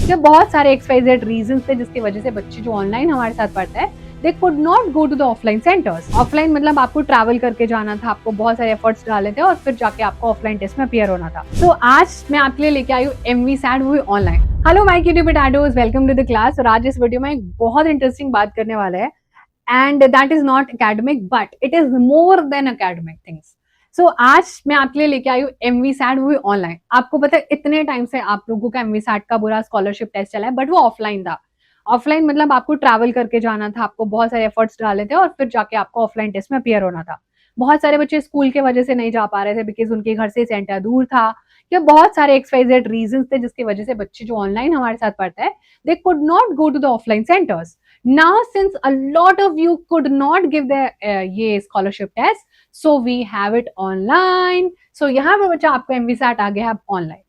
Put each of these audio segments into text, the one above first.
या बहुत सारे एक्सवाइजेड रीजन थे जिसकी वजह से बच्चे जो ऑनलाइन हमारे साथ पढ़ते हैं they could not go to the offline centres. Offline मतलब आपको ट्रैवल करके जाना था, आपको बहुत सारे एफर्ट्स डाले थे और फिर जाके आपको ऑफलाइन टेस्ट में अपियर होना था। तो आज मैं आपके लिए लेके आई हूँ एमवी सैट, वो भी online. Hello my cutie potatoes, welcome to the class. और आज इस वीडियो में एक बहुत इंटरेस्टिंग बात करने वाले हैं and that is not academic but it is more than academic things. So आज मैं आपके लिए लेके आई हूँ एमवी सैट, वो भी ऑनलाइन। आपको पता है इतने टाइम से आप लोगों का एमवी सैट का बुरा स्कॉलरशिप टेस्ट चला है, बट वो ऑफलाइन था। ऑफलाइन मतलब आपको ट्रैवल करके जाना था, आपको बहुत सारे एफर्ट्स डाले थे और फिर जाके आपको ऑफलाइन टेस्ट में अपियर होना था। बहुत सारे बच्चे स्कूल के वजह से नहीं जा पा रहे थे बिकॉज उनके घर से सेंटर दूर था, या बहुत सारे एक्सवाइजेड रीजन थे जिसकी वजह से बच्चे जो ऑनलाइन हमारे साथ पढ़ते हैं they could not go to the offline centres. Now, since a lot of you could not give the ये scholarship test, so we have it online. So यहाँ पर बच्चा आपका MVSAT आ गया है ऑनलाइन।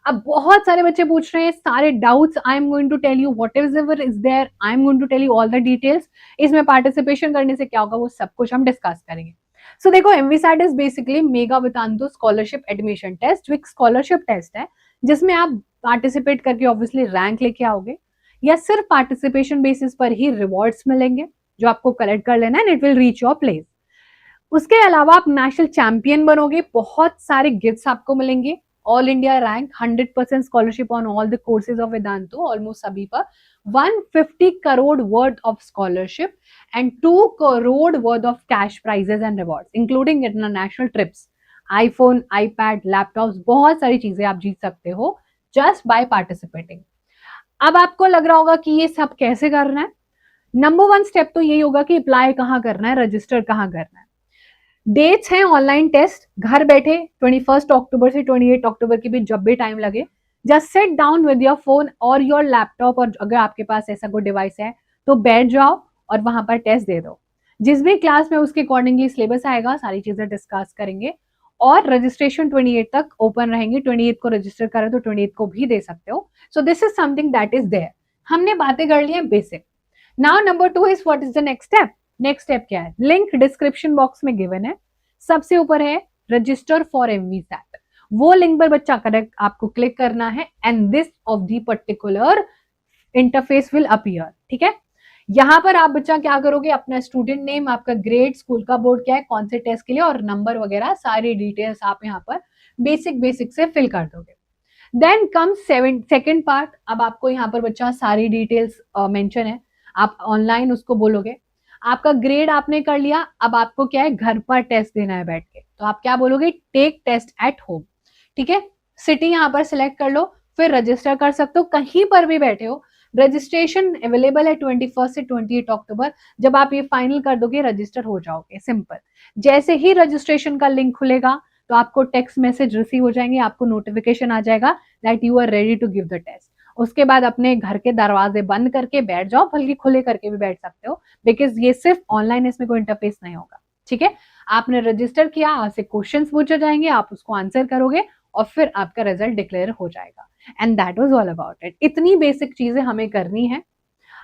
अब बहुत सारे बच्चे पूछ रहे हैं सारे doubts. I am going to tell you whatever is there, I am going to tell you all the details. इसमें पार्टिसिपेशन करने से क्या होगा वो सब कुछ हम डिस्कस करेंगे। सो देखो, MVSAT is basically mega Vedantu scholarship admission test, जो एक स्कॉलरशिप टेस्ट है जिसमें आप पार्टिसिपेट करके ऑब्वियसली रैंक लेके आओगे, या सिर्फ पार्टिसिपेशन बेसिस पर ही रिवॉर्ड्स मिलेंगे जो आपको कलेक्ट कर लेना है, it will reach your place. उसके अलावा आप नेशनल चैंपियन बनोगे, बहुत सारे गिफ्ट्स आपको मिलेंगे, all India rank, 100% scholarship on all the courses of वेदांतो, almost सभी पर, 150 crore worth of scholarship and 2 crore worth of cash prices and rewards including international trips, iPhone, iPad, laptops, बहुत सारी चीजें आप जीत सकते हो जस्ट बाय पार्टिसिपेटिंग। अब आपको लग रहा होगा कि ये सब कैसे करना है। नंबर 1 स्टेप तो यही होगा कि अप्लाई कहाँ करना है, रजिस्टर कहाँ करना है। डेट्स हैं ऑनलाइन टेस्ट, घर बैठे 21 अक्टूबर से 28 अक्टूबर के बीच जब भी टाइम लगे, just sit down with your phone और योर लैपटॉप, और अगर आपके पास ऐसा कोई डिवाइस है तो बैठ जाओ और वहां पर टेस्ट दे दो। जिस भी क्लास में उसके अकॉर्डिंगली सिलेबस आएगा, सारी चीजें डिस्कस करेंगे। और रजिस्ट्रेशन 28 तक ओपन रहेंगे, 28 को रजिस्टर करें तो 28 को भी दे सकते हो। So this is something that is there. हमने बातें कर ली है basic. Now number 2 is what is the next step. Next step क्या है? लिंक डिस्क्रिप्शन बॉक्स में गिवन है, सबसे ऊपर है रजिस्टर फॉर MVSAT। वो लिंक पर बच्चा करेक्ट आपको क्लिक करना है and this of the particular interface will appear. ठीक है, यहां पर आप बच्चा क्या करोगे, अपना स्टूडेंट नेम, आपका ग्रेड, स्कूल का बोर्ड क्या है, कौन से टेस्ट के लिए, और नंबर वगैरह सारी डिटेल्स आप यहाँ पर बेसिक से फिल कर दोगे। Then come second part. अब आपको यहाँ पर बच्चा सारी डिटेल्स मेंशन है, आप ऑनलाइन उसको बोलोगे। आपका ग्रेड आपने कर लिया, अब आपको क्या है, घर पर टेस्ट देना है बैठ के, तो आप क्या बोलोगे, टेक टेस्ट एट होम। ठीक है, सिटी यहाँ पर सिलेक्ट कर लो, फिर रजिस्टर कर सकते हो कहीं पर भी बैठे हो। रजिस्ट्रेशन अवेलेबल है 21 से 28 अक्टूबर। जब आप ये फाइनल कर दोगे रजिस्टर हो जाओगे, सिंपल। जैसे ही रजिस्ट्रेशन का लिंक खुलेगा तो आपको टेक्स्ट मैसेज रिसीव हो जाएंगे, आपको नोटिफिकेशन आ जाएगा that you are ready to give the test. उसके बाद अपने घर के दरवाजे बंद करके बैठ जाओ, बल्कि खुले करके भी बैठ सकते हो बिकॉज ये सिर्फ ऑनलाइन, इसमें कोई इंटरफेस नहीं होगा। ठीक है, आपने रजिस्टर किया, आपसे क्वेश्चन पूछे जाएंगे, आप उसको आंसर करोगे और फिर आपका रिजल्ट डिक्लेयर हो जाएगा। And that was all about it. इतनी बेसिक चीजें हमें करनी है।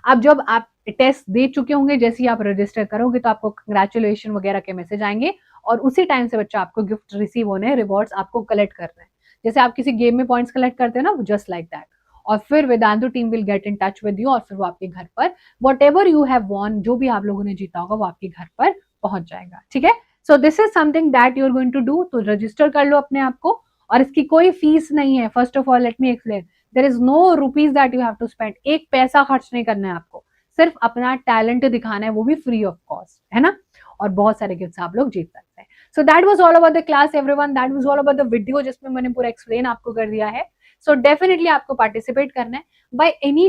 अब जब आप टेस्ट दे चुके होंगे, जैसे ही आप रजिस्टर करोगे तो आपको कंग्रेचुलेशन वगैरह के मैसेज आएंगे और उसी टाइम से बच्चा आपको गिफ्ट रिसीव होने हैं, रिवॉर्ड्स आपको कलेक्ट करना है। जैसे आप किसी गेम में पॉइंट्स कलेक्ट करते हो ना, जस्ट लाइक दैट। और फिर Vedantu team will get in touch with you और फिर वो आपके घर पर what ever you have von, जो भी आप लोगों ने जीता होगा वो आपके घर पर पहुंच जाएगा। ठीक है, so this is something that you are going to do. तो रजिस्टर कर लो अपने आप को, और इसकी कोई फीस नहीं है। First of all let me explain, there is no rupees that you have to spend. एक पैसा खर्च नहीं करना है आपको, सिर्फ अपना टैलेंट दिखाना है, वो भी फ्री ऑफ कॉस्ट, है ना। और बहुत सारे गिफ्ट्स आप लोग जीत सकते हैं। सो that was all about the class everyone, that was all about the video जिसमें मैंने पूरा एक्सप्लेन आपको कर दिया है। सो डेफिनेटली आपको पार्टिसिपेट करना है। बाय एनी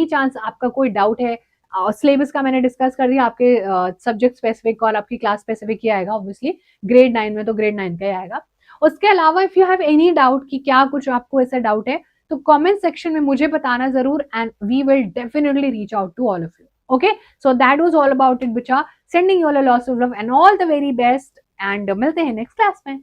चांस आपका कोई डाउट है, सिलेबस का मैंने डिस्कस कर दिया, आपके सब्जेक्ट स्पेसिफिक और आपकी क्लास स्पेसिफिक ही आएगा ऑब्वियसली। ग्रेड 9 में तो ग्रेड 9 का ही आएगा। उसके अलावा if you have any doubt कि क्या कुछ आपको ऐसा डाउट है तो कमेंट सेक्शन में मुझे बताना जरूर and we will definitely reach out to all of you. Okay, so that was all about it बच्चा। Sending you all a lots of love and all the very best and मिलते हैं next class में।